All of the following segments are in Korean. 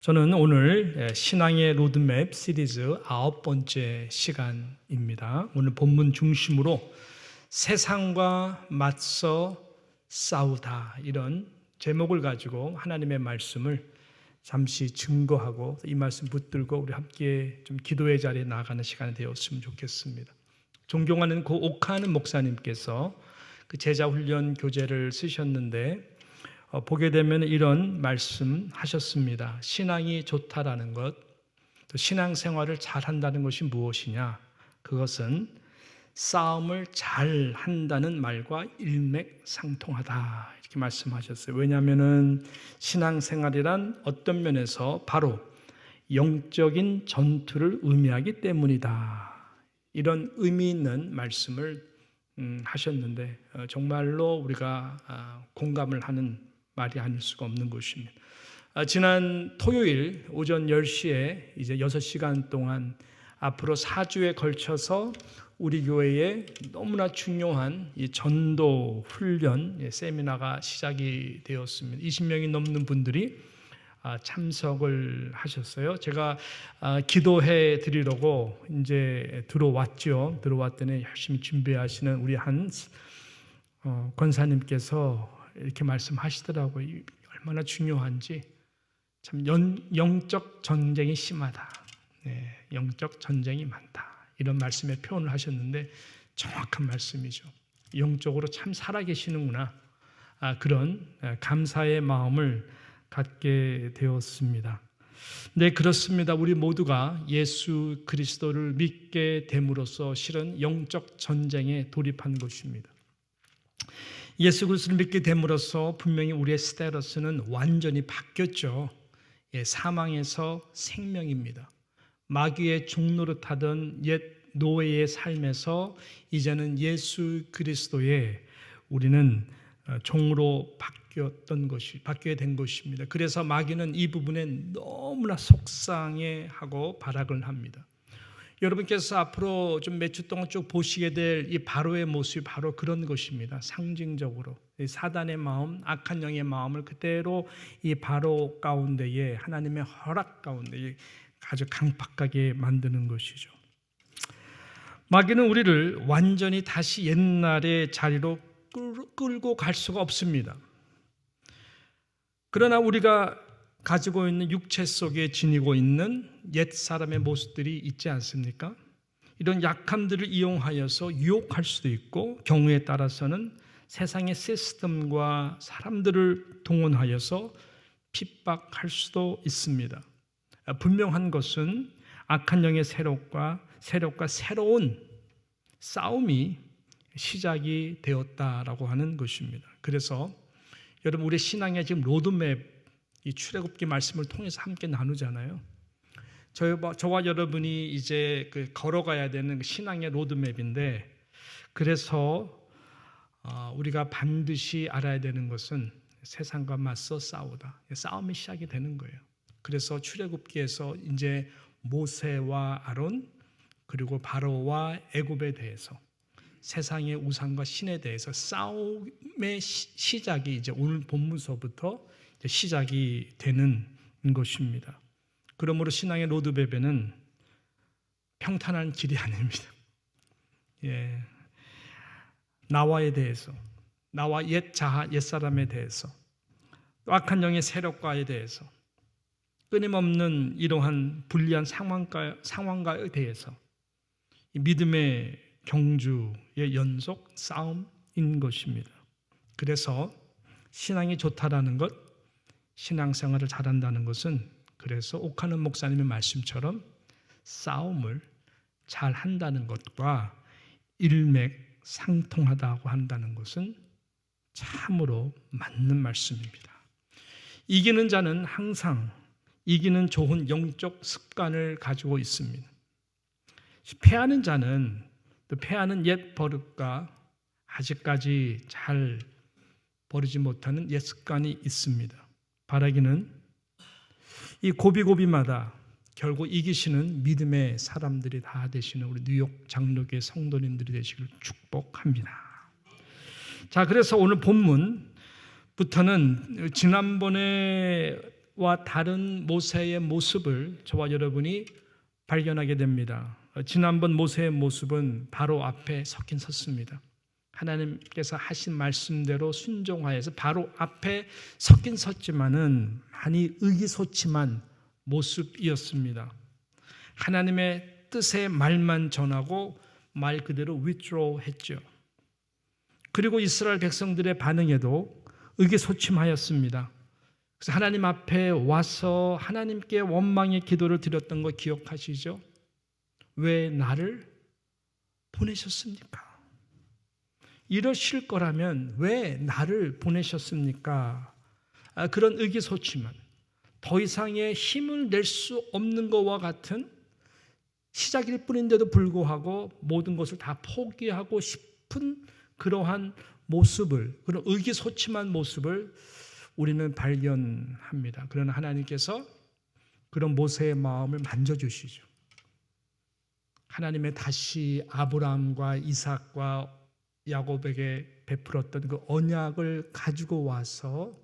저는 오늘 신앙의 로드맵 시리즈 9번째 시간입니다. 오늘 본문 중심으로 세상과 맞서 싸우다, 이런 제목을 가지고 하나님의 말씀을 잠시 증거하고 이 말씀 붙들고 우리 함께 좀 기도의 자리에 나아가는 시간이 되었으면 좋겠습니다. 존경하는 고 옥하는 목사님께서 그 제자 훈련 교재를 쓰셨는데 보게 되면 이런 말씀 하셨습니다. 신앙이 좋다라는 것, 또 신앙생활을 잘한다는 것이 무엇이냐? 그것은 싸움을 잘 한다는 말과 일맥상통하다, 이렇게 말씀하셨어요. 왜냐하면 신앙생활이란 어떤 면에서 바로 영적인 전투를 의미하기 때문이다, 이런 의미 있는 말씀을 하셨는데 정말로 우리가 공감을 하는 말이 아닐 수가 없는 것입니다. 지난 토요일 오전 10시에 이제 6시간 동안 앞으로 4주에 걸쳐서 우리 교회에 너무나 중요한 이 전도 훈련 세미나가 시작이 되었습니다. 20명이 넘는 분들이 참석을 하셨어요. 제가 기도해 드리려고 이제 들어왔죠. 들어왔더니 열심히 준비하시는 우리 한 권사님께서 이렇게 말씀하시더라고요. 얼마나 중요한지. 참 영적 전쟁이 심하다. 네, 영적 전쟁이 많다. 이런 말씀의 표현을 하셨는데 정확한 말씀이죠. 영적으로 참 살아계시는구나. 그런 감사의 마음을 갖게 되었습니다. 네, 그렇습니다. 우리 모두가 예수 그리스도를 믿게 됨으로써 실은 영적 전쟁에 돌입한 것입니다. 예수 그리스도를 믿게 됨으로써 분명히 우리의 스테러스는 완전히 바뀌었죠. 사망에서 생명입니다. 마귀의 종노릇하던 옛 노예의 삶에서 이제는 예수 그리스도의 우리는 종으로 바뀌게 된 것입니다. 그래서 마귀는 이 부분에 너무나 속상해하고 발악을 합니다. 여러분께서 앞으로 좀 몇 주 동안 쭉 보시게 될 이 바로의 모습이 바로 그런 것입니다. 상징적으로 사단의 마음, 악한 영의 마음을 그대로 이 바로 가운데에 하나님의 허락 가운데에 아주 강팍하게 만드는 것이죠. 마귀는 우리를 완전히 다시 옛날의 자리로 끌고 갈 수가 없습니다. 그러나 우리가 가지고 있는 육체 속에 지니고 있는 옛 사람의 모습들이 있지 않습니까? 이런 약함들을 이용하여서 유혹할 수도 있고, 경우에 따라서는 세상의 시스템과 사람들을 동원하여서 핍박할 수도 있습니다. 분명한 것은 악한 영의 세력과 새로운 싸움이 시작이 되었다라고 하는 것입니다. 그래서 여러분, 우리 신앙의 지금 로드맵, 이 출애굽기 말씀을 통해서 함께 나누잖아요. 저와 여러분이 이제 걸어가야 되는 신앙의 로드맵인데, 그래서 우리가 반드시 알아야 되는 것은 세상과 맞서 싸우다. 싸움이 시작이 되는 거예요. 그래서 출애굽기에서 이제 모세와 아론, 그리고 바로와 애굽에 대해서, 세상의 우상과 신에 대해서 싸움의 시작이 이제 오늘 본문서부터 시작이 되는 것입니다. 그러므로 신앙의 로드맵에는 평탄한 길이 아닙니다. 나와에 대해서, 나와 옛사람에 대해서, 또 악한 영의 세력과에 대해서, 끊임없는 이러한 불리한 상황과에 대해서 믿음의 경주의 연속 싸움인 것입니다. 그래서 신앙이 좋다라는 것, 신앙생활을 잘한다는 것은, 그래서 옥하는 목사님의 말씀처럼 싸움을 잘한다는 것과 일맥상통하다고 한다는 것은 참으로 맞는 말씀입니다. 이기는 자는 항상 이기는 좋은 영적 습관을 가지고 있습니다. 패하는 자는 또 패하는 옛 버릇과 아직까지 잘 버리지 못하는 옛 습관이 있습니다. 바라기는 이 고비고비마다 결국 이기시는 믿음의 사람들이 다 되시는 우리 뉴욕 장로교회 성도님들이 되시길 축복합니다. 자, 그래서 오늘 본문부터는 지난번에 모세와 다른 모세의 모습을 저와 여러분이 발견하게 됩니다. 지난번 모세의 모습은 바로 앞에 섰긴 섰습니다. 하나님께서 하신 말씀대로 순종하여서 바로 앞에 섰긴 섰지만은 많이 의기소침한 모습이었습니다. 하나님의 뜻의 말만 전하고 말 그대로 withdraw 했죠. 그리고 이스라엘 백성들의 반응에도 의기소침하였습니다. 그래서 하나님 앞에 와서 하나님께 원망의 기도를 드렸던 거 기억하시죠? 왜 나를 보내셨습니까? 이러실 거라면 왜 나를 보내셨습니까? 그런 의기소침한, 더 이상의 힘을 낼 수 없는 것과 같은 시작일 뿐인데도 불구하고 모든 것을 다 포기하고 싶은 그러한 모습을, 그런 의기소침한 모습을 우리는 발견합니다. 그러나 하나님께서 그런 모세의 마음을 만져주시죠. 하나님의 다시 아브라함과 이삭과 야곱에게 베풀었던 그 언약을 가지고 와서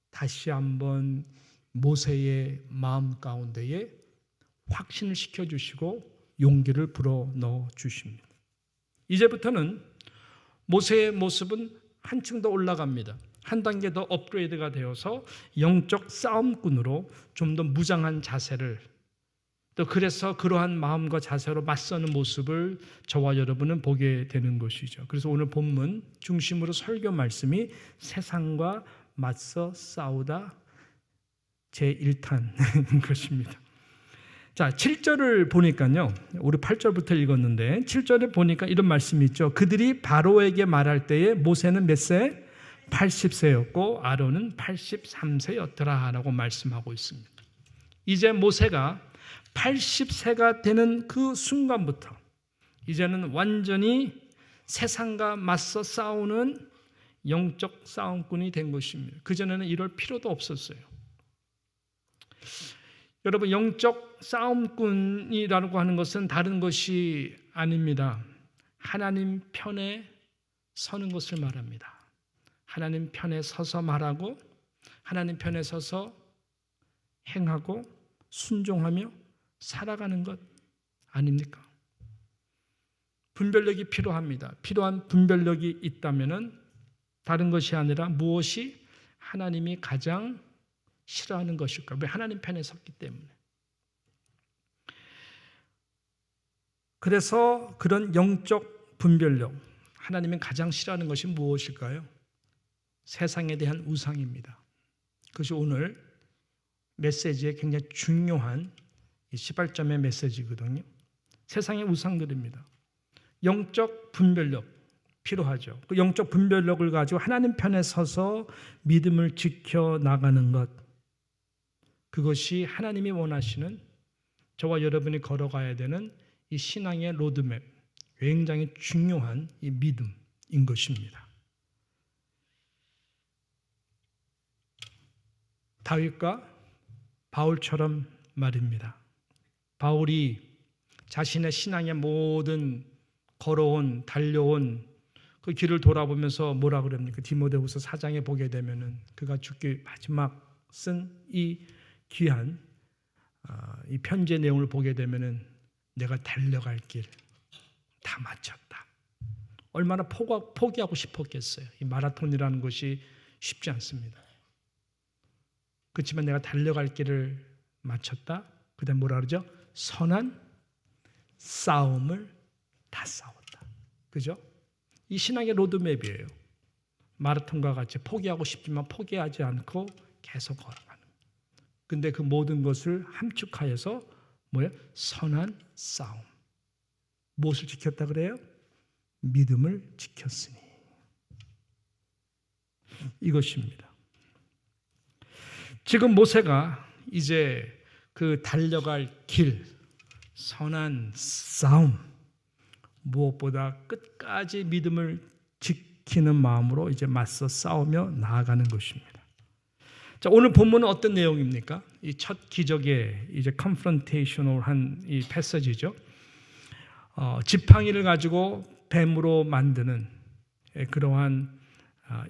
다시 한번 모세의 마음 가운데에 확신을 시켜주시고 용기를 불어넣어 주십니다. 이제부터는 모세의 모습은 한층 더 올라갑니다. 한 단계 더 업그레이드가 되어서 영적 싸움꾼으로 좀 더 무장한 자세를, 또 그래서 그러한 마음과 자세로 맞서는 모습을 저와 여러분은 보게 되는 것이죠. 그래서 오늘 본문 중심으로 설교 말씀이 세상과 맞서 싸우다 제1탄인 것입니다. 자, 7절을 보니까요. 우리 8절부터 읽었는데 7절에 보니까 이런 말씀이 있죠. 그들이 바로에게 말할 때에 모세는 몇 세? 80세였고 아론은 83세였더라 라고 말씀하고 있습니다. 이제 모세가 80세가 되는 그 순간부터 이제는 완전히 세상과 맞서 싸우는 영적 싸움꾼이 된 것입니다. 그전에는 이럴 필요도 없었어요. 여러분, 영적 싸움꾼이라고 하는 것은 다른 것이 아닙니다. 하나님 편에 서는 것을 말합니다. 하나님 편에 서서 말하고 하나님 편에 서서 행하고 순종하며 살아가는 것 아닙니까? 분별력이 필요합니다. 필요한 분별력이 있다면 다른 것이 아니라 무엇이 하나님이 가장 싫어하는 것일까? 왜? 하나님 편에 섰기 때문에. 그래서 그런 영적 분별력, 하나님이 가장 싫어하는 것이 무엇일까요? 세상에 대한 우상입니다. 그것이 오늘 메시지의 굉장히 중요한 18점의 메시지거든요. 세상의 우상들입니다. 영적 분별력 필요하죠. 그 영적 분별력을 가지고 하나님 편에 서서 믿음을 지켜나가는 것, 그것이 하나님이 원하시는 저와 여러분이 걸어가야 되는 이 신앙의 로드맵, 굉장히 중요한 이 믿음인 것입니다. 다윗과 바울처럼 말입니다. 바울이 자신의 신앙의 모든 걸어온, 달려온 그 길을 돌아보면서 뭐라 그럽니까? 디모데후서 4장에 보게 되면은 그가 죽기 마지막 쓴 이 귀한 이 편지의 내용을 보게 되면은 내가 달려갈 길 다 마쳤다. 얼마나 포기하고 싶었겠어요. 이 마라톤이라는 것이 쉽지 않습니다. 그렇지만 내가 달려갈 길을 마쳤다. 그다음 뭐라 그러죠? 선한 싸움을 다 싸웠다. 그죠? 이 신앙의 로드맵이에요. 마라톤과 같이 포기하고 싶지만 포기하지 않고 계속 걸어가는. 근데 그 모든 것을 함축하여서 뭐예요? 선한 싸움. 무엇을 지켰다 그래요? 믿음을 지켰으니. 이것입니다. 지금 모세가 이제 그 달려갈 길, 선한 싸움, 무엇보다 끝까지 믿음을 지키는 마음으로 이제 맞서 싸우며 나아가는 것입니다. 자, 오늘 본문은 어떤 내용입니까? 이 첫 기적의 이제 컨프런테이셔널한 이 패서지죠. 지팡이를 가지고 뱀으로 만드는 그러한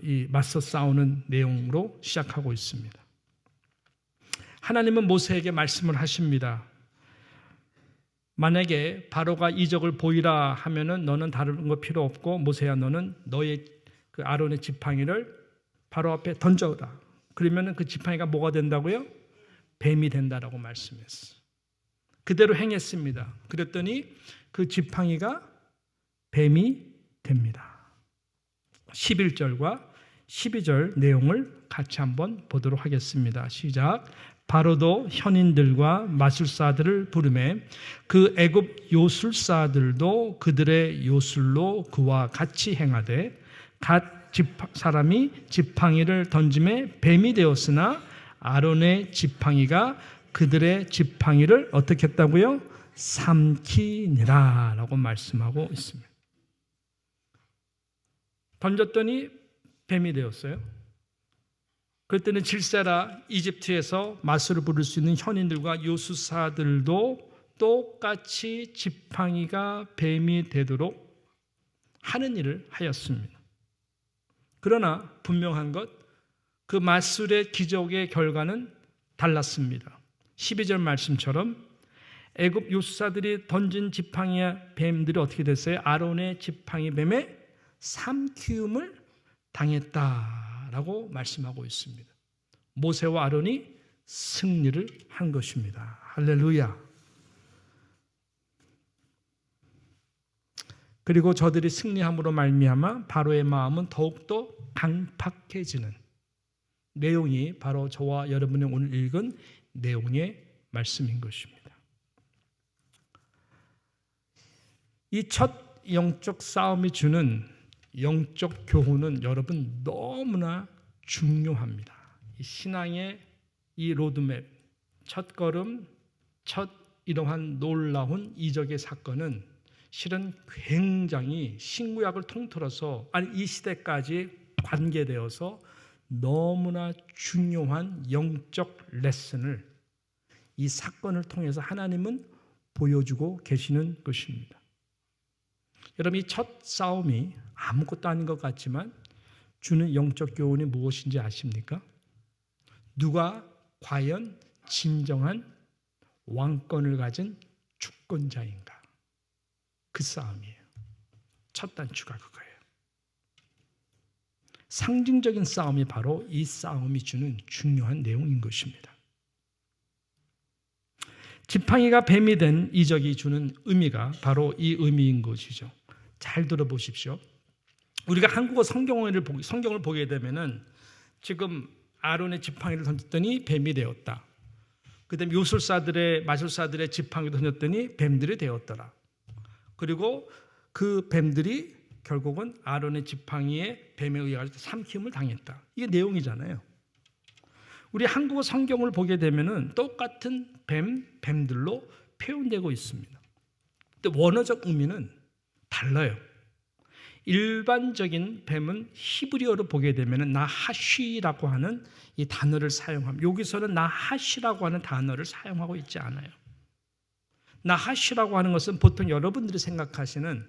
이 맞서 싸우는 내용으로 시작하고 있습니다. 하나님은 모세에게 말씀을 하십니다. 만약에 바로가 이적을 보이라 하면은 너는 다른 거 필요 없고 모세야 너는 너의 그 아론의 지팡이를 바로 앞에 던져라. 그러면은 그 지팡이가 뭐가 된다고요? 뱀이 된다라고 말씀했어. 그대로 행했습니다. 그랬더니 그 지팡이가 뱀이 됩니다. 11절과 12절 내용을 같이 한번 보도록 하겠습니다. 시작. 바로도 현인들과 마술사들을 부르매 그 애굽 요술사들도 그들의 요술로 그와 같이 행하되 갓 사람이 지팡이를 던짐에 뱀이 되었으나 아론의 지팡이가 그들의 지팡이를 어떻게 했다고요? 삼키니라 라고 말씀하고 있습니다. 던졌더니 뱀이 되었어요. 그랬더니 질세라 이집트에서 마술을 부를 수 있는 현인들과 요술사들도 똑같이 지팡이가 뱀이 되도록 하는 일을 하였습니다. 그러나 분명한 것, 그 마술의 기적의 결과는 달랐습니다. 12절 말씀처럼 애굽 요술사들이 던진 지팡이와 뱀들이 어떻게 됐어요? 아론의 지팡이 뱀에 삼키움을 당했다라고 말씀하고 있습니다. 모세와 아론이 승리를 한 것입니다. 할렐루야. 그리고 저들이 승리함으로 말미암아 바로의 마음은 더욱더 강팍해지는 내용이 바로 저와 여러분이 오늘 읽은 내용의 말씀인 것입니다. 이 첫 영적 싸움이 주는 영적 교훈은 여러분 너무나 중요합니다. 이 신앙의 이 로드맵, 첫 걸음, 첫 이러한 놀라운 이적의 사건은 실은 굉장히 신구약을 통틀어서 이 시대까지 관계되어서 너무나 중요한 영적 레슨을 이 사건을 통해서 하나님은 보여주고 계시는 것입니다. 여러분, 이 첫 싸움이 아무것도 아닌 것 같지만 주는 영적 교훈이 무엇인지 아십니까? 누가 과연 진정한 왕권을 가진 주권자인가? 그 싸움이에요. 첫 단추가 그거예요. 상징적인 싸움이 바로 이 싸움이 주는 중요한 내용인 것입니다. 지팡이가 뱀이 된 이적이 주는 의미가 바로 이 의미인 것이죠. 잘 들어보십시오. 우리가 한국어 성경을 보게 되면은 지금 아론의 지팡이를 던졌더니 뱀이 되었다. 그다음에 마술사들의 지팡이를 던졌더니 뱀들이 되었더라. 그리고 그 뱀들이 결국은 아론의 지팡이에 뱀에 의해 삼킴을 당했다. 이게 내용이잖아요. 우리 한국어 성경을 보게 되면은 똑같은 뱀들로 표현되고 있습니다. 근데 원어적 의미는 달라요. 일반적인 뱀은 히브리어로 보게 되면은 나하시라고 하는 이 단어를 사용합니다. 여기서는 나하시라고 하는 단어를 사용하고 있지 않아요. 나하시라고 하는 것은 보통 여러분들이 생각하시는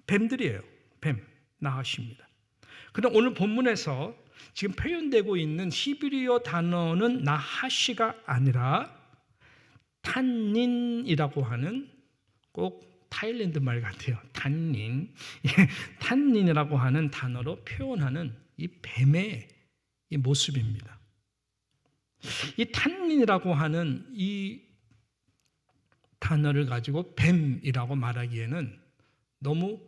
뱀들이에요. 뱀, 나하시입니다. 그럼 오늘 본문에서 지금 표현되고 있는 히브리어 단어는 나하시가 아니라 탄닌이라고 하는, 꼭 타일랜드 말 같아요. 탄닌이라고 하는 단어로 표현하는 이 뱀의 이 모습입니다. 이 탄닌이라고 하는 이 단어를 가지고 뱀이라고 말하기에는 너무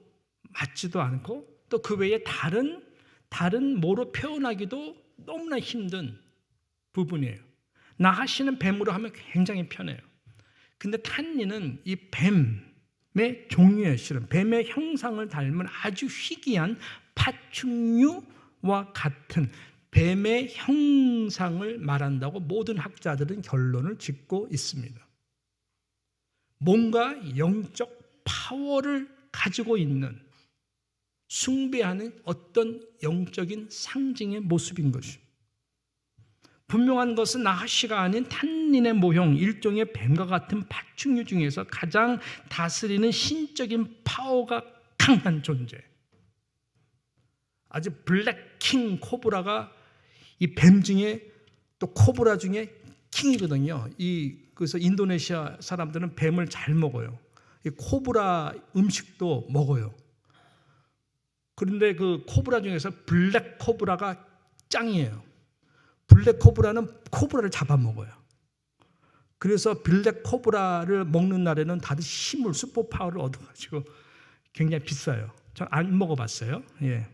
맞지도 않고 또 그 외에 다른 뭐로 표현하기도 너무나 힘든 부분이에요. 나하시는 뱀으로 하면 굉장히 편해요. 근데 탄닌은 이 뱀의 종류의 실은 뱀의 형상을 닮은 아주 희귀한 파충류와 같은 뱀의 형상을 말한다고 모든 학자들은 결론을 짓고 있습니다. 뭔가 영적 파워를 가지고 있는, 숭배하는 어떤 영적인 상징의 모습인 것입니다. 분명한 것은 나하시가 아닌 탄닌의 모형, 일종의 뱀과 같은 파충류 중에서 가장 다스리는 신적인 파워가 강한 존재, 아주 블랙킹 코브라가 이 뱀 중에 또 코브라 중에 킹이거든요. 그래서 인도네시아 사람들은 뱀을 잘 먹어요. 이 코브라 음식도 먹어요. 그런데 그 코브라 중에서 블랙 코브라가 짱이에요. 블랙 코브라는 코브라를 잡아먹어요. 그래서 블랙 코브라를 먹는 날에는 다들 힘을, 슈퍼파워를 얻어가지고 굉장히 비싸요. 전 안 먹어봤어요. 예.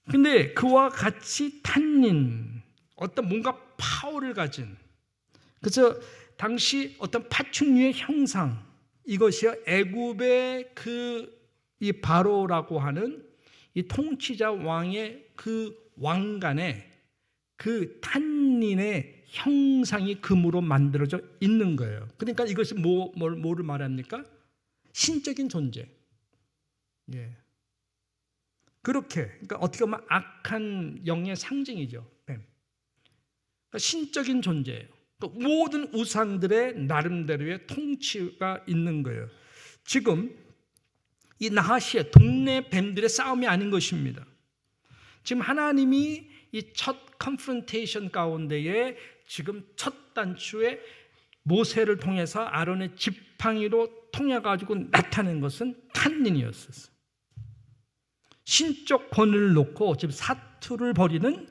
근데 그와 같이 탄닌, 어떤 뭔가 파워를 가진, 그래서 당시 어떤 파충류의 형상, 이것이 애굽의 이 바로라고 하는 이 통치자 왕의 그 왕관에 그 탄닌의 형상이 금으로 만들어져 있는 거예요. 그러니까 이것이 뭐를 말합니까? 신적인 존재. 예. 그렇게, 그러니까 어떻게 보면 악한 영의 상징이죠. 뱀. 그러니까 신적인 존재예요. 그러니까 모든 우상들의 나름대로의 통치가 있는 거예요. 지금 이 나하시의 동네 뱀들의 싸움이 아닌 것입니다. 지금 하나님이 이 첫 컨프런테이션 가운데에 지금 첫 단추에 모세를 통해서 아론의 지팡이로 통해가지고 나타낸 것은 탄닌이었어요. 신적 권위를 놓고 지금 사투를 벌이는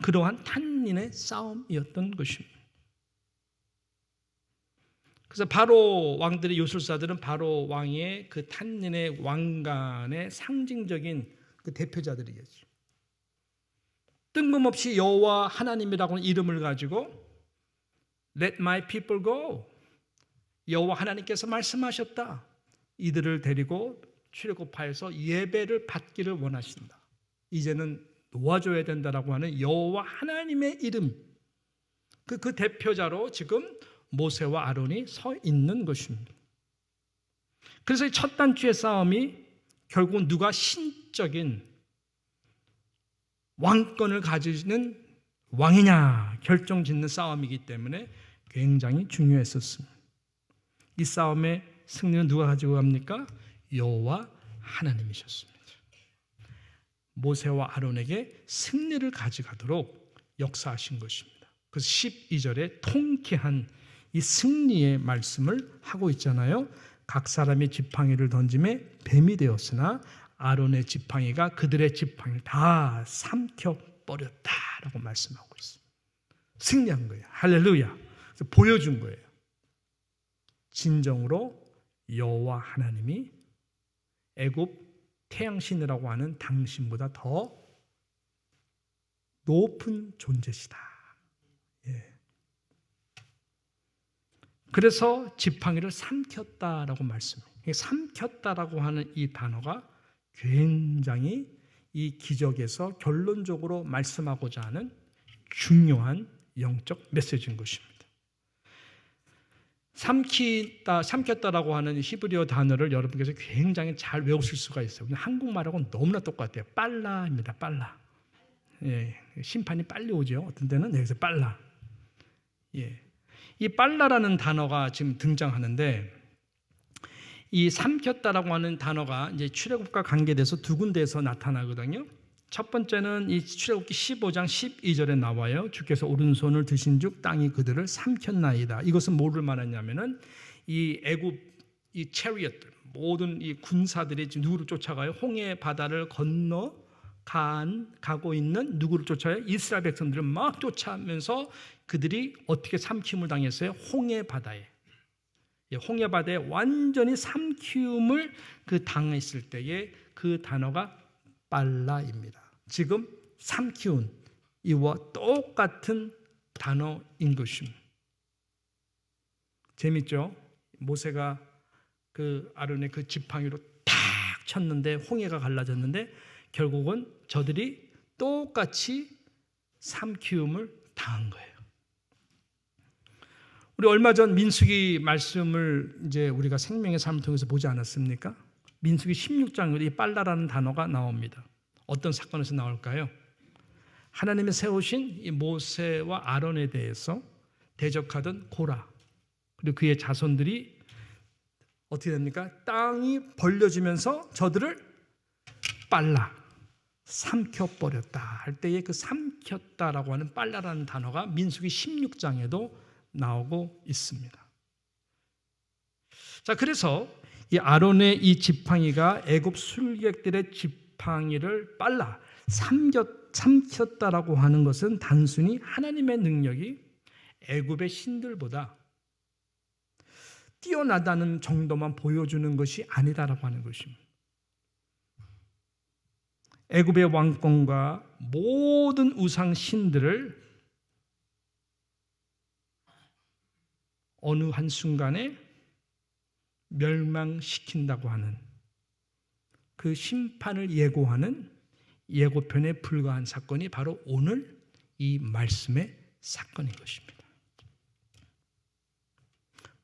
그러한 탄닌의 싸움이었던 것입니다. 그래서 바로 왕들의 요술사들은 바로 왕의 그 탄닌의 왕관의 상징적인 그 대표자들이겠죠. 뜬금없이 여호와 하나님이라고 하는 이름을 가지고 Let my people go. 여호와 하나님께서 말씀하셨다. 이들을 데리고 출애굽하여서 예배를 받기를 원하신다. 이제는 놓아줘야 된다라고 하는 여호와 하나님의 이름, 그 대표자로 지금 모세와 아론이 서 있는 것입니다. 그래서 첫 단추의 싸움이 결국은 누가 신적인 왕권을 가지는 왕이냐 결정짓는 싸움이기 때문에 굉장히 중요했었습니다. 이 싸움의 승리는 누가 가지고 갑니까? 여호와 하나님이셨습니다. 모세와 아론에게 승리를 가져가도록 역사하신 것입니다. 그래서 12절에 통쾌한 이 승리의 말씀을 하고 있잖아요. 각 사람이 지팡이를 던짐에 뱀이 되었으나 아론의 지팡이가 그들의 지팡이를 다 삼켜버렸다라고 말씀하고 있습니다. 승리한 거예요. 할렐루야. 그래서 보여준 거예요. 진정으로 여호와 하나님이 애굽 태양신이라고 하는 당신보다 더 높은 존재시다. 예. 그래서 지팡이를 삼켰다라고 말씀해요. 삼켰다라고 하는 이 단어가 굉장히 이 기적에서 결론적으로 말씀하고자 하는 중요한 영적 메시지인 것입니다. 삼켰다라고 하는 히브리어 단어를 여러분께서 굉장히 잘 외우실 수가 있어요. 한국말하고는 너무나 똑같아요. 빨라입니다. 빨라. 예, 심판이 빨리 오죠. 어떤 때는 여기서 빨라. 예, 이 빨라라는 단어가 지금 등장하는데 이 삼켰다라고 하는 단어가 이제 출애굽과 관계돼서 두 군데에서 나타나거든요. 첫 번째는 이 출애굽기 15장 12절에 나와요. 주께서 오른손을 드신즉 땅이 그들을 삼켰나이다. 이것은 뭐를 말하냐면은 이 애굽 이 체리엇들 모든 이 군사들이 지금 누구를 쫓아가요? 홍해 바다를 건너 가고 있는 누구를 쫓아요? 이스라엘 백성들을 막 쫓아가면서 그들이 어떻게 삼킴을 당했어요? 홍해 바다에. 홍해 바다에 완전히 삼키움을 그 당했을 때에 그 단어가 빨라입니다. 지금 삼키운 이와 똑같은 단어인 것입니다. 재밌죠? 모세가 그 아론의 그 지팡이로 탁 쳤는데 홍해가 갈라졌는데 결국은 저들이 똑같이 삼키움을 당한 거예요. 우리 얼마 전 민수기 말씀을 이제 우리가 생명의 삶을 통해서 보지 않았습니까? 민수기 16장에 이 빨라라는 단어가 나옵니다. 어떤 사건에서 나올까요? 하나님이 세우신 이 모세와 아론에 대해서 대적하던 고라 그리고 그의 자손들이 어떻게 됩니까? 땅이 벌려지면서 저들을 빨라 삼켜버렸다 할 때에 그 삼켰다라고 하는 빨라라는 단어가 민수기 16장에도 나오고 있습니다. 자, 그래서 이 아론의 이 지팡이가 애굽 술객들의 지팡이를 빨라 삼켰다라고 하는 것은 단순히 하나님의 능력이 애굽의 신들보다 뛰어나다는 정도만 보여주는 것이 아니다라고 하는 것입니다. 애굽의 왕권과 모든 우상 신들을 어느 한순간에 멸망시킨다고 하는 그 심판을 예고하는 예고편에 불과한 사건이 바로 오늘 이 말씀의 사건인 것입니다.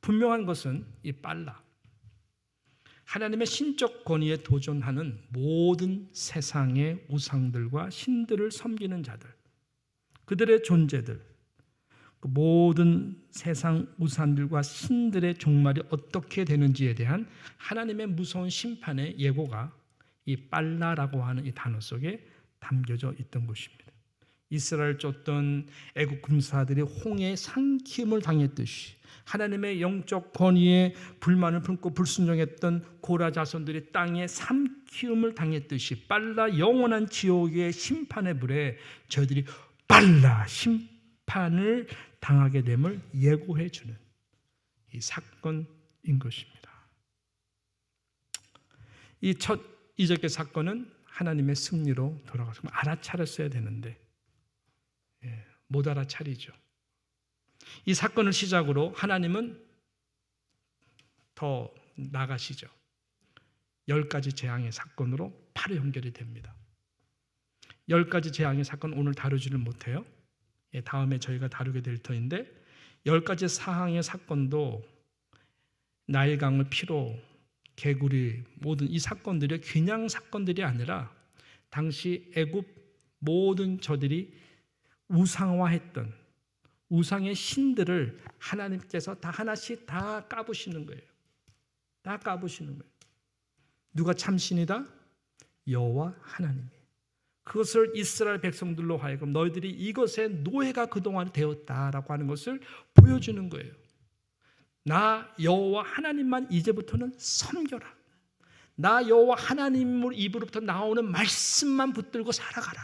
분명한 것은 이 빨라 하나님의 신적 권위에 도전하는 모든 세상의 우상들과 신들을 섬기는 자들, 그들의 존재들, 그 모든 세상 우상들과 신들의 종말이 어떻게 되는지에 대한 하나님의 무서운 심판의 예고가 이 빨라라고 하는 이 단어 속에 담겨져 있던 것입니다. 이스라엘 쫓던 애국 군사들이 홍해에 삼킴을 당했듯이 하나님의 영적 권위에 불만을 품고 불순종했던 고라 자손들이 땅에 삼키움을 당했듯이 빨라 영원한 지옥의 심판의 불에 저희들이 빨라 심판을 당하게 됨을 예고해 주는 이 사건인 것입니다. 이 첫 이적의 사건은 하나님의 승리로 돌아가서 알아차렸어야 되는데 못 알아차리죠. 이 사건을 시작으로 하나님은 더 나가시죠. 10가지 재앙의 사건으로 바로 연결이 됩니다. 10가지 재앙의 사건 오늘 다루지를 못해요. 다음에 저희가 다루게 될 터인데 10가지 사항의 사건도 나일강을 피로 개구리 모든 이 사건들이 그냥 사건들이 아니라 당시 애굽 모든 저들이 우상화했던 우상의 신들을 하나님께서 다 하나씩 다 까부시는 거예요. 다 까부시는 거예요. 누가 참신이다? 여호와 하나님이. 그것을 이스라엘 백성들로 하여금 너희들이 이것의 노예가 그동안 되었다라고 하는 것을 보여주는 거예요. 나 여호와 하나님만 이제부터는 섬겨라. 나 여호와 하나님 입으로부터 나오는 말씀만 붙들고 살아가라.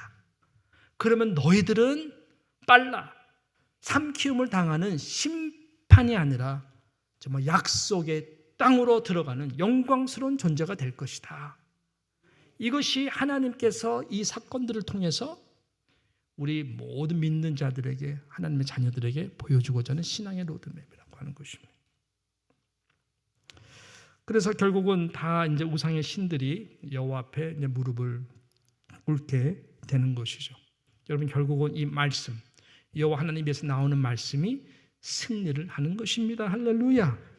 그러면 너희들은 빨라 삼키움을 당하는 심판이 아니라 정말 약속의 땅으로 들어가는 영광스러운 존재가 될 것이다. 이것이 하나님께서 이 사건들을 통해서 우리 모든 믿는 자들에게 하나님의 자녀들에게 보여주고자 하는 신앙의 로드맵이라고 하는 것입니다. 그래서 결국은 다 이제 우상의 신들이 여호와 앞에 이제 무릎을 꿇게 되는 것이죠. 여러분 결국은 이 말씀 여호와 하나님에서 나오는 말씀이 승리를 하는 것입니다. 할렐루야.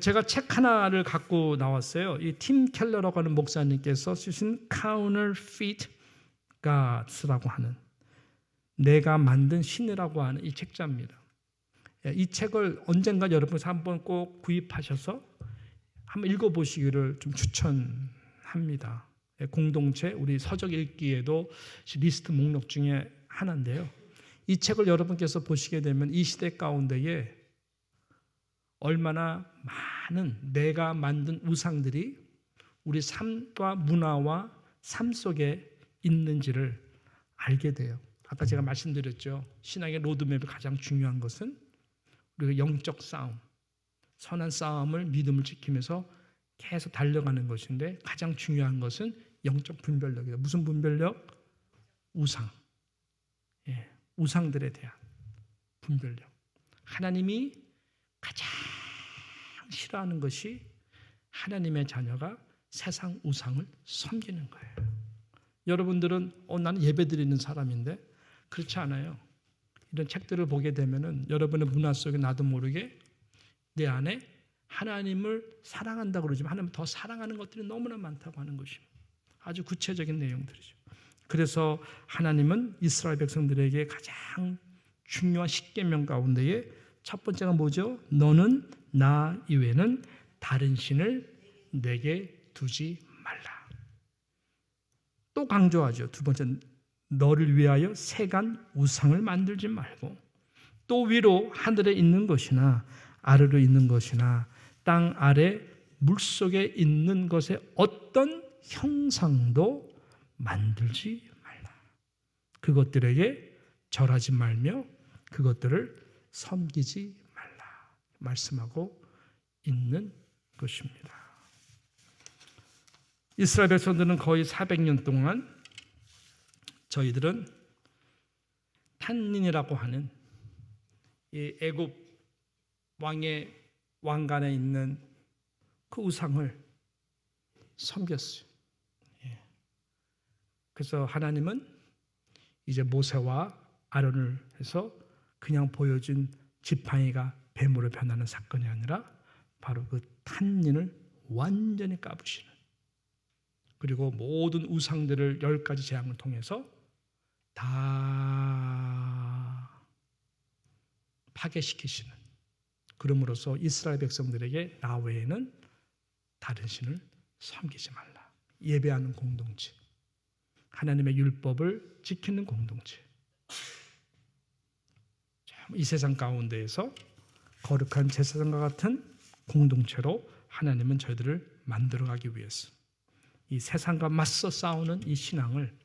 제가 책 하나를 갖고 나왔어요. 이 팀 켈러라고 하는 목사님께서 쓰신 Counterfeit Gods라고 하는 내가 만든 신이라고 하는 이 책자입니다. 이 책을 언젠가 여러분께서 한번 꼭 구입하셔서 한번 읽어보시기를 좀 추천합니다. 공동체 우리 서적 읽기에도 리스트 목록 중에 하나인데요. 이 책을 여러분께서 보시게 되면 이 시대 가운데에 얼마나 많은 내가 만든 우상들이 우리 삶과 문화와 삶 속에 있는지를 알게 돼요. 아까 제가 말씀드렸죠. 신앙의 로드맵의 가장 중요한 것은 우리가 영적 싸움, 선한 싸움을 믿음을 지키면서 계속 달려가는 것인데 가장 중요한 것은 영적 분별력이에요. 무슨 분별력? 우상. 우상들에 대한 분별력. 하나님이 가장 싫어하는 것이 하나님의 자녀가 세상 우상을 섬기는 거예요. 여러분들은 나는 예배드리는 사람인데 그렇지 않아요. 이런 책들을 보게 되면은 여러분의 문화 속에 나도 모르게 내 안에 하나님을 사랑한다고 그러지만 하나님을 더 사랑하는 것들이 너무나 많다고 하는 것입니다. 아주 구체적인 내용들이죠. 그래서 하나님은 이스라엘 백성들에게 가장 중요한 십계명 가운데에 첫 번째가 뭐죠? 너는 나 이외에는 다른 신을 내게 두지 말라. 또 강조하죠. 두 번째, 너를 위하여 색한 우상을 만들지 말고, 또 위로 하늘에 있는 것이나 아래로 있는 것이나 땅 아래 물속에 있는 것에 어떤 형상도 만들지 말라. 그것들에게 절하지 말며 그것들을 섬기지 말라 말씀하고 있는 것입니다. 이스라엘 백성들은 거의 400년 동안 저희들은 탄닌이라고 하는 이 애굽 왕의 왕관에 있는 그 우상을 섬겼어요. 그래서 하나님은 이제 모세와 아론을 해서 그냥 보여준 지팡이가 뱀으로 변하는 사건이 아니라 바로 그 탄닌을 완전히 까부시는, 그리고 모든 우상들을 10가지 재앙을 통해서 다 파괴시키시는, 그럼으로써 이스라엘 백성들에게 나 외에는 다른 신을 섬기지 말라. 예배하는 공동체, 하나님의 율법을 지키는 공동체, 이 세상 가운데에서 거룩한 제사장과 같은 공동체로 하나님은 저희들을 만들어가기 위해서 이 세상과 맞서 싸우는 이 신앙을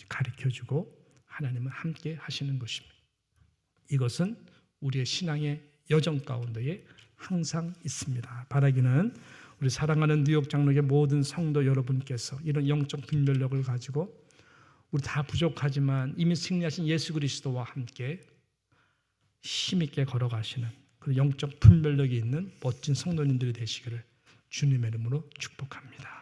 가르쳐주고 하나님은 함께 하시는 것입니다. 이것은 우리의 신앙의 여정 가운데에 항상 있습니다. 바라기는 우리 사랑하는 뉴욕 장로교 모든 성도 여러분께서 이런 영적 분별력을 가지고 우리 다 부족하지만 이미 승리하신 예수 그리스도와 함께 힘있게 걸어가시는 그 영적 분별력이 있는 멋진 성도님들이 되시기를 주님의 이름으로 축복합니다.